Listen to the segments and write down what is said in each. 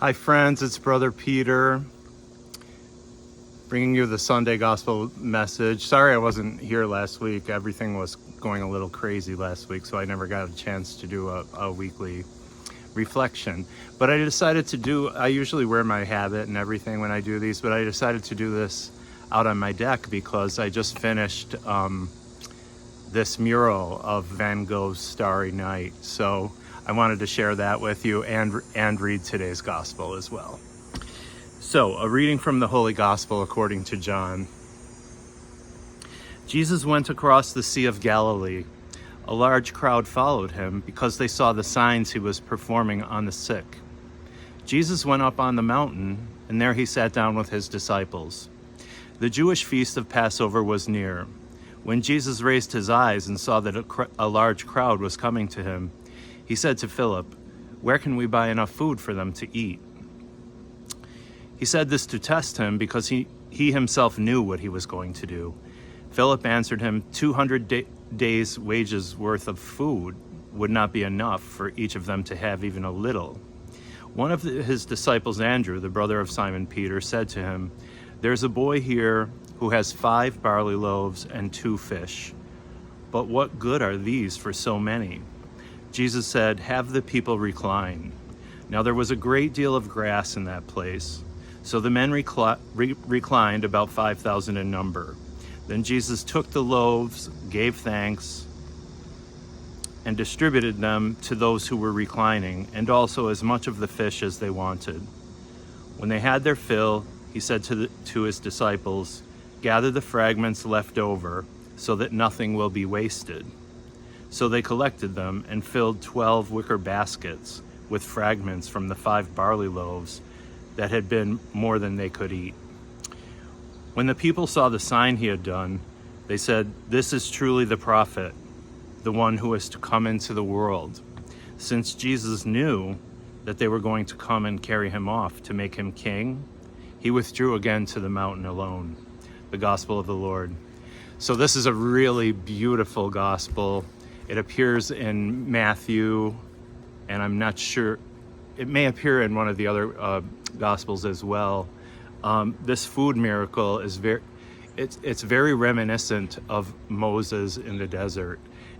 Hi friends, it's Brother Peter bringing you the Sunday Gospel message. Sorry I wasn't here last week. Everything was going a little crazy last week, so I never got a chance to do a weekly reflection. But I decided to I usually wear my habit and everything when I do these, but I decided to do this out on my deck because I just finished this mural of Van Gogh's Starry Night. So I wanted to share that with you and read today's gospel as well. So, a reading from the Holy Gospel according to John. Jesus went across the Sea of Galilee. A large crowd followed him because they saw the signs he was performing on the sick. Jesus went up on the mountain, and there he sat down with his disciples. The Jewish feast of Passover was near. When Jesus raised his eyes and saw that a large crowd was coming to him, he said to Philip, "Where can we buy enough food for them to eat?" He said this to test him because he himself knew what he was going to do. Philip answered him, 200 days' wages worth of food would not be enough for each of them to have even a little. One of his disciples, Andrew, the brother of Simon Peter, said to him, "There's a boy here who has 5 barley loaves and 2 fish. But what good are these for so many?" Jesus said, "Have the people recline." Now there was a great deal of grass in that place. So the men reclined, about 5,000 in number. Then Jesus took the loaves, gave thanks, and distributed them to those who were reclining, and also as much of the fish as they wanted. When they had their fill, he said to his disciples, "Gather the fragments left over, so that nothing will be wasted." So they collected them and filled 12 wicker baskets with fragments from the 5 barley loaves that had been more than they could eat. When the people saw the sign he had done, they said, "This is truly the prophet, the one who is to come into the world." Since Jesus knew that they were going to come and carry him off to make him king, he withdrew again to the mountain alone. The Gospel of the Lord. So this is a really beautiful gospel. It appears in Matthew, and I'm not sure, it may appear in one of the other Gospels as well. This food miracle is it's very reminiscent of Moses in the desert,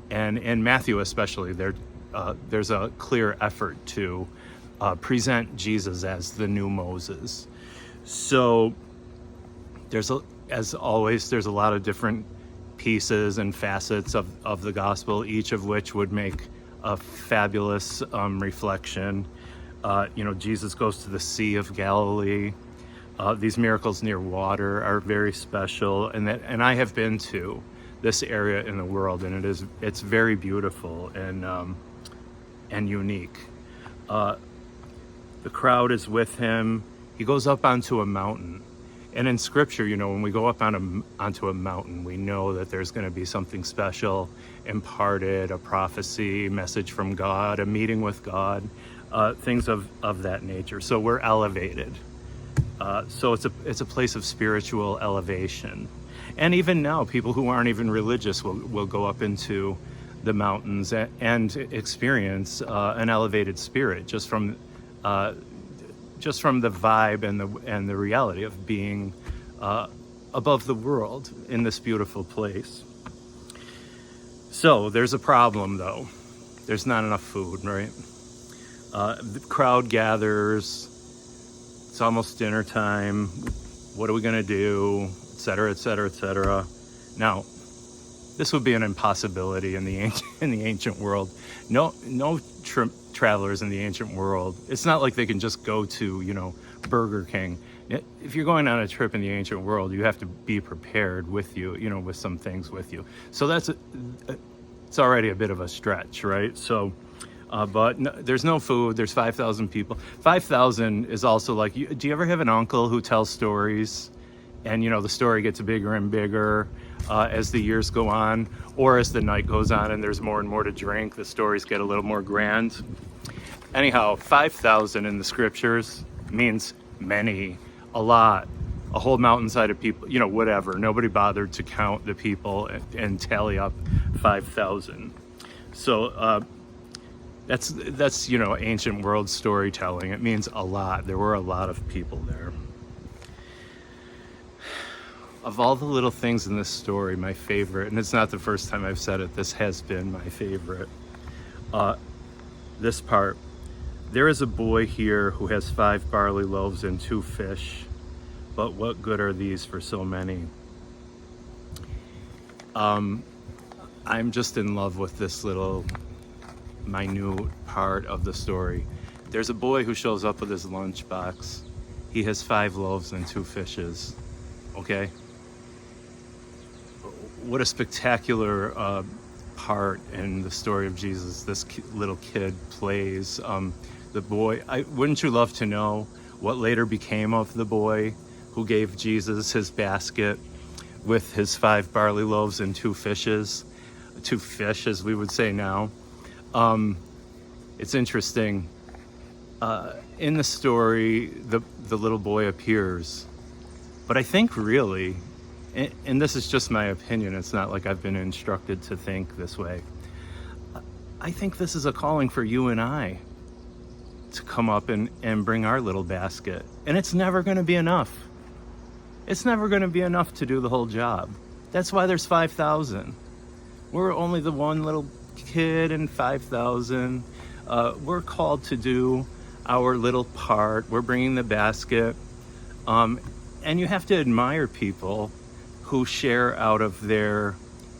and in Matthew especially, there's a clear effort to present Jesus as the new Moses. So as always, there's a lot of different pieces and facets of the gospel, each of which would make a fabulous reflection. Jesus goes to the Sea of Galilee. These miracles near water are very special, and I have been to this area in the world, and it's very beautiful and unique. The crowd is with him. He goes up onto a mountain. And in Scripture, when we go up onto a mountain, we know that there's going to be something special imparted, a prophecy, message from God, a meeting with God, things of that nature. So we're elevated. So it's a place of spiritual elevation. And even now, people who aren't even religious will go up into the mountains and experience an elevated spirit just from the vibe and the reality of being above the world in this beautiful place. So there's a problem, though. There's not enough food, right? The crowd gathers. It's almost dinner time. What are we going to do? Et cetera, et cetera, et cetera. Now, this would be an impossibility in the ancient world. No travelers in the ancient world. It's not like they can just go to, Burger King. If you're going on a trip in the ancient world, you have to be prepared with you, with some things with you. So it's already a bit of a stretch, right? So, but no, there's no food. There's 5,000 people. 5,000 is also like, do you ever have an uncle who tells stories? And, the story gets bigger and bigger as the years go on, or as the night goes on and there's more and more to drink, the stories get a little more grand. Anyhow, 5,000 in the Scriptures means many, a lot, a whole mountainside of people, whatever. Nobody bothered to count the people and tally up 5,000. So That's ancient world storytelling. It means a lot. There were a lot of people there. Of all the little things in this story, my favorite, and it's not the first time I've said it, this has been my favorite. This part. There is a boy here who has 5 barley loaves and 2 fish, but what good are these for so many? I'm just in love with this little minute part of the story. There's a boy who shows up with his lunchbox. He has 5 loaves and 2 fishes. Okay? What a spectacular part in the story of Jesus this little kid plays. The boy, wouldn't you love to know what later became of the boy who gave Jesus his basket with his 5 barley loaves and 2 fishes? 2 fish, as we would say now. It's interesting. In the story, the little boy appears. But I think really, and this is just my opinion, it's not like I've been instructed to think this way. I think this is a calling for you and I to come up and bring our little basket. And it's never going to be enough. It's never going to be enough to do the whole job. That's why there's 5,000. We're only the one little kid and 5,000. We're called to do our little part. We're bringing the basket. And you have to admire people who share out of their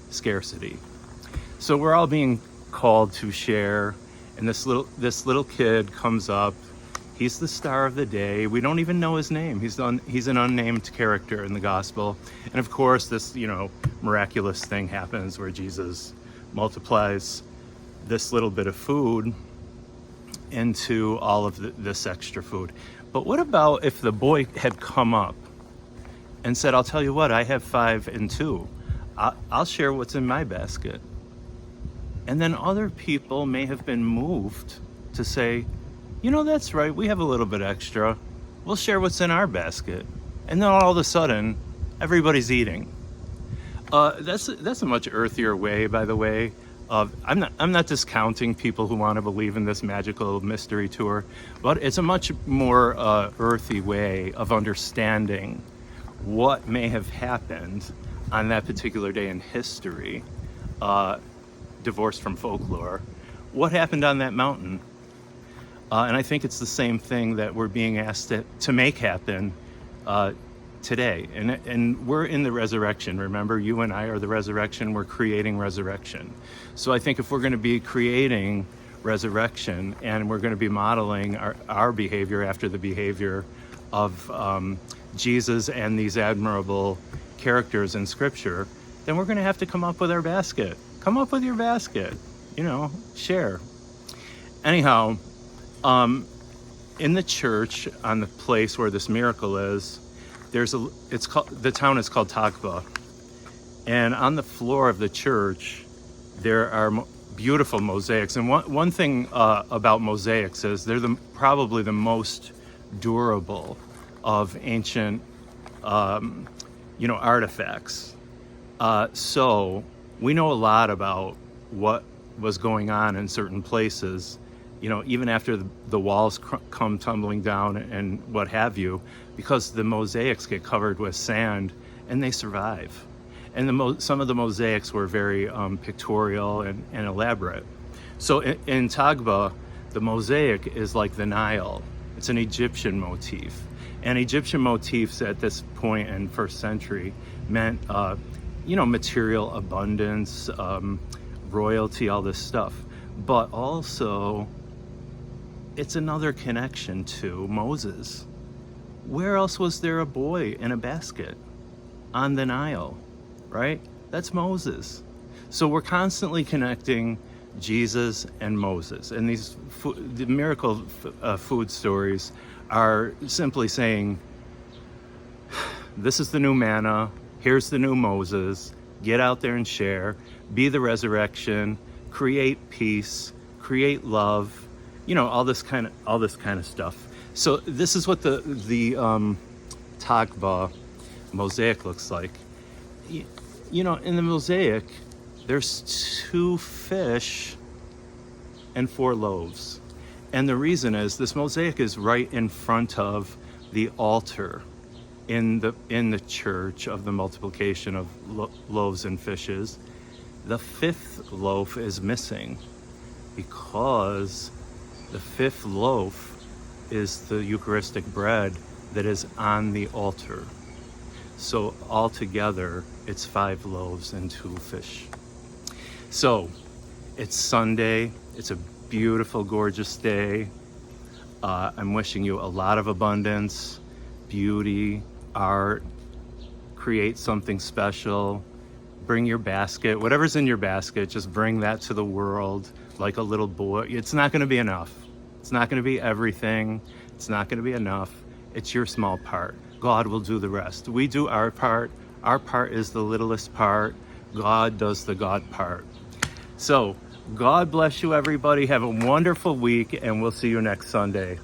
scarcity. So we're all being called to share. And this little kid comes up. He's the star of the day. We don't even know his name. He's an unnamed character in the gospel. And of course, this miraculous thing happens where Jesus multiplies this little bit of food into all of this extra food. But what about if the boy had come up and said, I'll tell you what, I have 5 and 2. I'll share what's in my basket. And then other people may have been moved to say, that's right, we have a little bit extra. We'll share what's in our basket. And then all of a sudden, everybody's eating. That's a much earthier way, by the way. I'm not discounting people who want to believe in this magical mystery tour, but it's a much more earthy way of understanding what may have happened on that particular day in history, divorced from folklore. What happened on that mountain? And I think it's the same thing that we're being asked to make happen today. And we're in the resurrection. Remember, you and I are the resurrection. We're creating resurrection. So I think if we're going to be creating resurrection and we're going to be modeling our behavior after the behavior of Jesus and these admirable characters in Scripture, then we're going to have to come up with our basket. Come up with your basket. Share. Anyhow, in the church, on the place where this miracle is, the town is called Takba, and on the floor of the church there are beautiful mosaics. And one thing about mosaics is they're probably the most durable of ancient artifacts. So we know a lot about what was going on in certain places, even after the walls come tumbling down and what have you, because the mosaics get covered with sand and they survive. And some of the mosaics were very pictorial and elaborate. So in Tagba, the mosaic is like the Nile. It's an Egyptian motif. And Egyptian motifs at this point in first century meant, material abundance, royalty, all this stuff. But also, it's another connection to Moses. Where else was there a boy in a basket? On the Nile, right? That's Moses. So we're constantly connecting Jesus and Moses. And the miracle food stories are simply saying, this is the new manna, here's the new Moses, get out there and share, be the resurrection, create peace, create love, all this kind of stuff. So this is what the Tagba mosaic looks like. In the mosaic, there's 2 fish and 4 loaves. And the reason is this mosaic is right in front of the altar in the church of the multiplication of loaves and fishes. The 5th loaf is missing because the 5th loaf is the Eucharistic bread that is on the altar. So altogether, it's 5 loaves and 2 fish. So it's Sunday. It's a beautiful, gorgeous day. I'm wishing you a lot of abundance, beauty, art. Create something special. Bring your basket, whatever's in your basket, just bring that to the world like a little boy. It's not going to be enough. It's not going to be everything. It's not going to be enough. It's your small part. God will do the rest. We do our part. Our part is the littlest part. God does the God part. So, God bless you, everybody. Have a wonderful week, and we'll see you next Sunday.